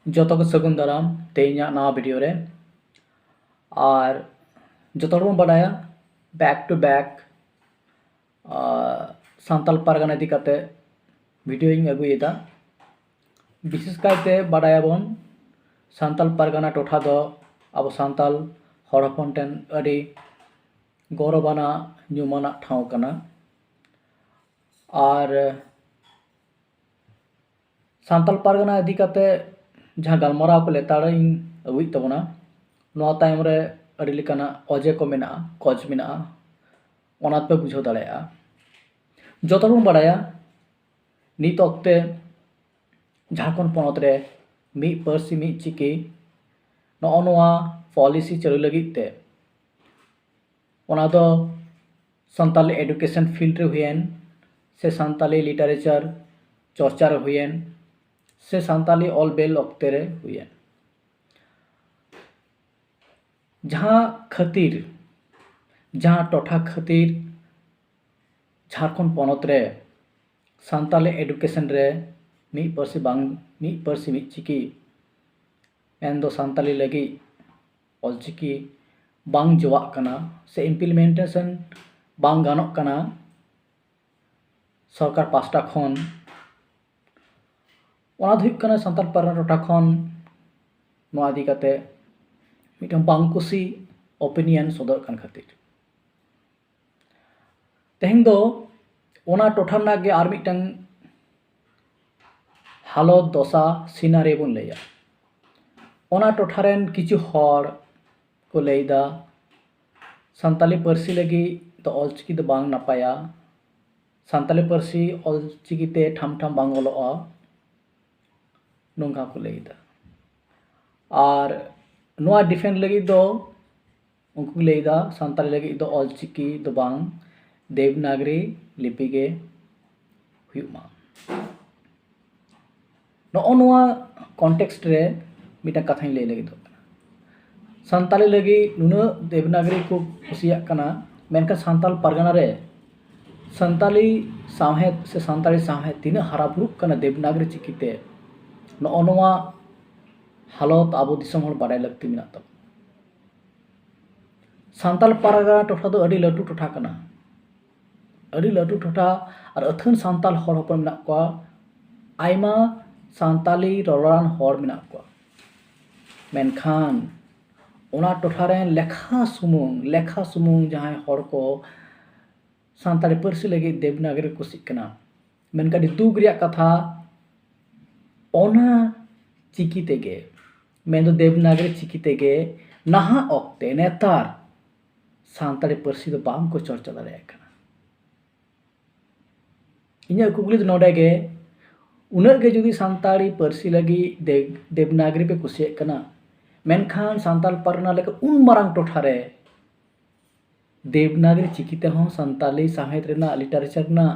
जो को सगुन दाराम तेना नवा वीडियो रे और जो बन बाडाया बैक टू बैक सान्ताल पारगाना इदी काते वीडियो इन अगुएदा विशेष कायते बाडायाबन सान्ताल पारगाना टोठा दो अब सान्ताल हर हपन टेन अडी गौरवाना ᱧᱩᱢᱟᱱᱟᱜ ठाव कना और सान्ताल पारगाना इदी काते जहाँ गलमाराव को लेताड़िन अगुई तबना नोआ तायम रे अडी लेकाना अजे को मेना कज मेना ओना पे बुझाव दाड़ेया जतो बन बाडाया नित अक्ते झारखंड पनत रे मी पार्सी मी चिकी नोआ नोआ पॉलिसी चालू लगित ते ओना दो सान्ताली एडुकेशन फील्ड रे हुएन से सान्ताली लिटरेचर चर्चा रे हुएन से सान्ताली ऑल बेल अक्ते रे हुएन जहाँ खातिर जहाँ टोठा खातिर झारखंड पनत रे सान्ताली एडुकेशन रे मी पार्सी मी चिकी मेन दो सान्ताली लगी ऑलचिकी बांग जवाक कना से इम्प्लीमेंटेशन बांग गानोक कना सरकार पास्टा खन ओना धुक कना सान्ताल पारगाना टोठा खन नोआ इदी काते मिटन बांग कुसी ओपिनियन सदर कन खातिर तेहें दो ओना टोठा ना गे आर मिटन हालत दशा सिनारी बन लैया ओना टोठा रेन किछु हर को लैदा सान्ताली पार्सी लगी तो ऑलचिकी दो बांग नापाया सान्ताली पार्सी ऑलचिकी ते ठाम ठाम बांग ओलोआ नोंगा को लैदा और नोआ डिफेंड लगी दो उनको लैदा सान्ताली लगी दो ऑलचिकी दो बांग देवनागरी लिपि गे हुयुमा नोआ नोआ कॉन्टेक्स्ट रे मिटा कथाई लೈ लगी दो सान्ताली लगी नुना देवनागरी को कुसिया कना मेनका सान्ताल पारगाना रे सान्ताली साहेद से सान्ताली साहेद तीना हराबुरुक कना देवनागरी चिकीते नोआ नोआ हालत आबो दिसम हर बाडाय लगती मेना तब सान्ताल पारगाना टोठा दो अडी लटू टोठा कना अडी लटू टोठा और अथन सान्ताल हर हपन मेना को आयमा सान्ताली ररान हर मेना को मेनखान ओना टोठा रे लेखा सुमुंग जहां हर को सान्ताली पार्सी लगी देवनागरी कुसिक कना मेनका दी दुग रिया कथा ओना चिकी तेगे मेन दो देवनागरी चिकी तेगे नहा अक्ते नेतार सान्ताली पार्सी दो बाम को चर्चा दाड़ेया कना इन्या कुकली दो नोडे गे उन्हें गे जुदी सान्ताली पार्सी लगी देवनागरी पे कुसिया कना मेनखान सान्ताल पारगाना लेका उन मारांग टोठा रे देवनागरी चिकीते हों सान्ताली साहित्य रेना लिटरेचर ना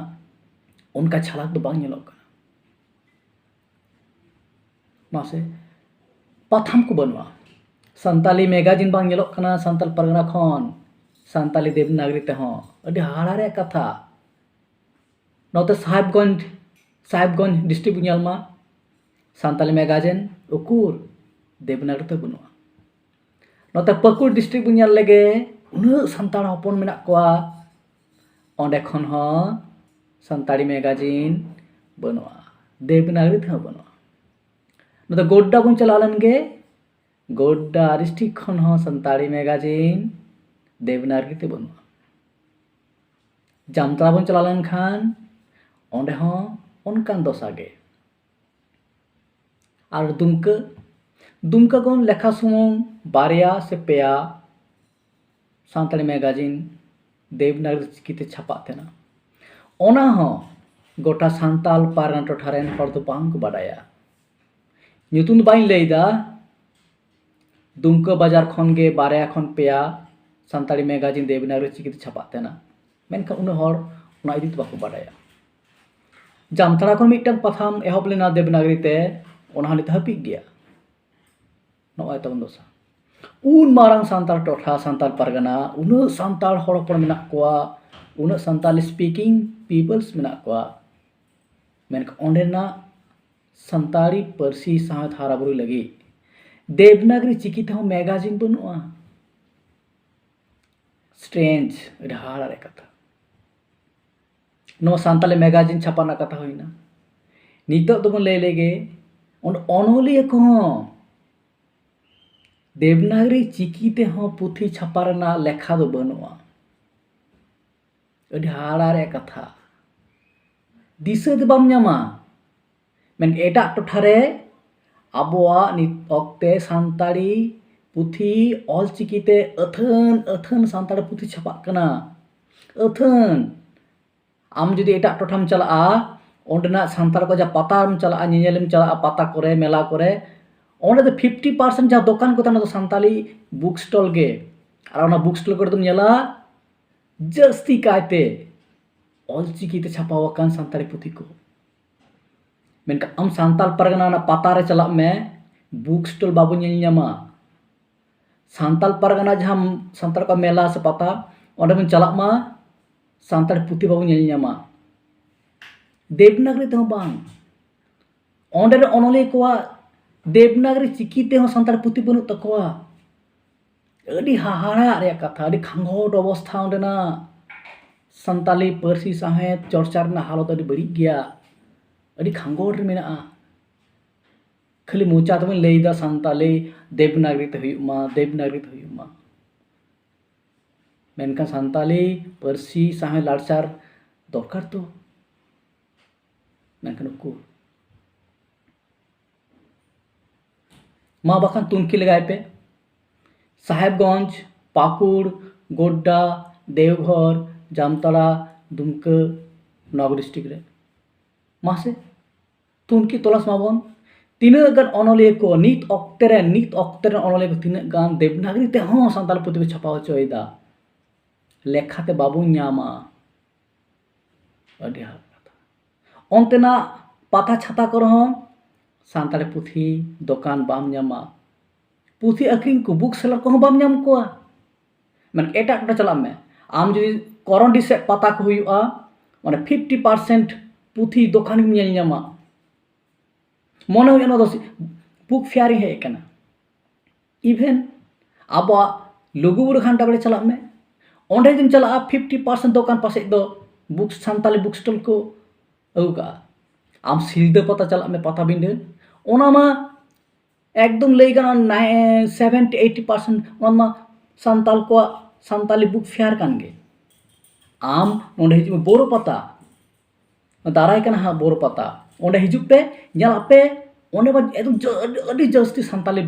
उनका छलाक दो बांग नेलोग कना मासे पाथाम को बनवा सान्ताली मैगजीन बांग नेलोग कना सान्ताल पारगाना खन सान्ताली देवनागरी ते हों अडी हाड़ा रे कथा नोते साहेबगंज डिस्ट्रिक्ट बुझालमा सान्ताली मैगजीन उकुर देवनागरी ते बनुआ नोते पाकुड़ डिस्ट्रिक्ट बुझाल लगे उना सान्ताल हपन मेना कोआ ओंडे खन हो सान्ताली मैगजीन बनुआ देवनागरी ते बनुआ नोते गोड्डा बन चलालन गे गोड्डा डिस्ट्रिक्ट खन हो सान्ताली मैगजीन देवनागरी ते बनुआ जामताड़ा बन चलालन खान ओंडे हो उनकान दशा गे और दुमका गन लेखा सुमुंग बारिया से पेया सान्ताली मैगजीन देवनागरी चिकीते छापा तेना ओना हो गोटा सान्ताल पारगाना टोठा रेन हर दो बांग को बाडाया ᱧᱩᱛᱩᱢ ᱫᱚ ᱵᱟᱹᱧ ᱞᱟᱹᱭᱫᱟ दुमका बाजार खन गे बारिया खन पेया सान्ताली मैगजीन देवनागरी चिकीते छापा तेना मेनखान उना हर उना इदी बाको बाडाया जामताड़ा खन मिटन पाथाम एहब लेना देवनागरी ते ओना नित हापिक गया नोआ तबन दशा उन मारांग सान्ताल टोठा सान्ताल पारगाना उना सान्ताल हर हपन मेना कोआ उना सान्ताली स्पीकिंग पीपल्स मेना कोआ मेनका ओंडेना संताली पारसी सावत हाराबुरु लगी देवनागरी चिकी तेहो मैगजीन बनुआ स्ट्रेंज हाड़ा रे कथा नो सानताली मैगजीन छापाना कथा होइना नितो तो बन ले लेगे उन अनोलिया को देवनागरी चिकी तेहो पुथी छापारना लेखा दो बनुआ अडी हाड़ा रे कथा दिशा दो बाम ᱧᱟᱢᱟ मेन एटा टोठारे आबोआ नित ऑक्ते सानताली पुथी ऑल चिकीते अथन अथन सानताली पुथी छापाक कना अथन आम जुदी एटा टोठाम चला ओंडना सानताल को जा पाताम चला ñeñelem चला पाता करे मेला करे ओंडे दो 50% जा दुकान को तना तो सानताली बुक स्टॉल गे आर ओना बुक स्टॉल को तुम ñela जस्ती कायते ऑल चिकीते छापावाकान सानताली पुथी को मेनका आम सानताल परगना ना पाता रे चला में बुक स्टॉल बाबू ñel ñama सानताल परगना जहां सानताल का मेला से पाता ओंडे मन चला मा सानताल पुथी बाबू ñel ñama देवनागरी तेहो बांग ओंडे रे ओनोले कोआ देवनागरी चिकी तेहो सानताल पुथी बनु तकोआ अडी हाहाड़ा रे कथा अडी खांगोट अवस्था ओंडेना सानताली पारसी साहेत चर्चा रना हालत अडी बड़ी गया अडी खांगोट रे मेना खाली मोचा तो लैदा सानताली देवनागरी ते हुयुमा देवनागरी ते हुयुमा मेनका सानताली पारसी साहे लाड़चार दरकार तो मेनका नुकु मा बाखान तुनकी लगाए पे साहेबगंज पाकुड़ गोड्डा देवघर जामतला दुमका नगर डिस्ट्रिक्ट रे मासे तुनकी तलाश माबन तीना गान अनलिया को नित ऑक्टे अनलिया को तीना गान देवनागरी ते हों सानताल पुथी को छापा होचोयदा लेखाते बाबू ñama अडी हाल कथा ओंतेना पाता छाता को रहो सानताली पुथी दुकान बाम ñama पुथी अखरिंग को बुक सेलर को बाम ñam को मन एटा टोटा चला में आम जुदी करंडी से पाता को हुयुआ माने 50% पुथी दुकान में ñel ñama मने हुयुना दो बुक फेयर हे कना इवेन आबा लुगुबुरु घंटा बड़े चला में ओंडे जिम चला 50% दुकान पासे दो बुक सानताली बुक स्टॉल को अउका आम सिलदे पता चला में पता बिंदे ओना मा एकदम लई गाना 70-80% ओना सानताल को सानताली बुक फेयर कानगे आम ओंडे हिजु बोरो पता दाराय कना हा बोरो पता ओंडे हिजु पे ñala पे ओंडे बा एकदम अडी जस्ती सानताली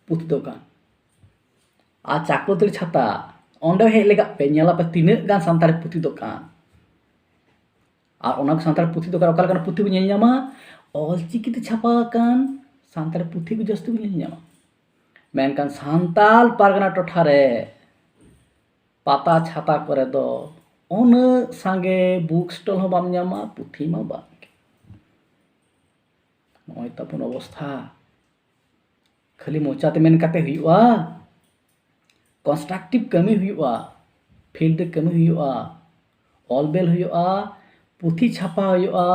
पुथी दुकान आ चाकोतरी छाता ओंडे हे लेगा पे ñala पे तीना गान सानताली पुथी दुकान आ ओना सानताली पुथी दुकान ओका लेकान पुथी को ñel ñama ऑल चिकीते छापा कान सानताली पुथी को जस्ती को ñel ñama मेनकान सानताल पारगना टोठा रे पाता छाता करे दो ओन सांगे बुक स्टॉल हो बाम ñama पुथी मा बाम नय तापुन अवस्था खाली मोचाते मेन काते हुयुआ कंस्ट्रक्टिव कमी हुयुआ फील्ड कमी हुयुआ ऑलबेल हुयुआ पुथी छापा हुयुआ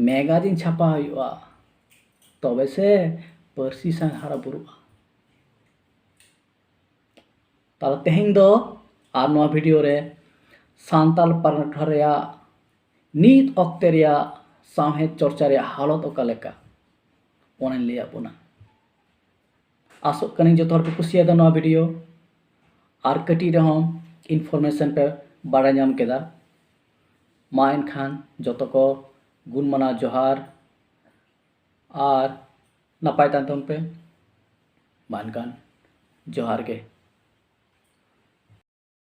मैगजीन छापा हुयुआ तबे से पारसी सा हारा बुरुआ ताला तेहें दो आर नोआ वीडियो रे सानताल पारगना रेया नित ऑक्ते रेया साहेत चर्चा रेया हालत ओका लेका ओने लिया बोना आसो कनी जो तोर पे कुसिया नोआ वीडियो आर कटी रहो इनफॉरमेशन पे बाड़ा ñam केदा मा एनखान जतो को गुण मना जोहार आर नपाय तान पे मानकान जोहार के।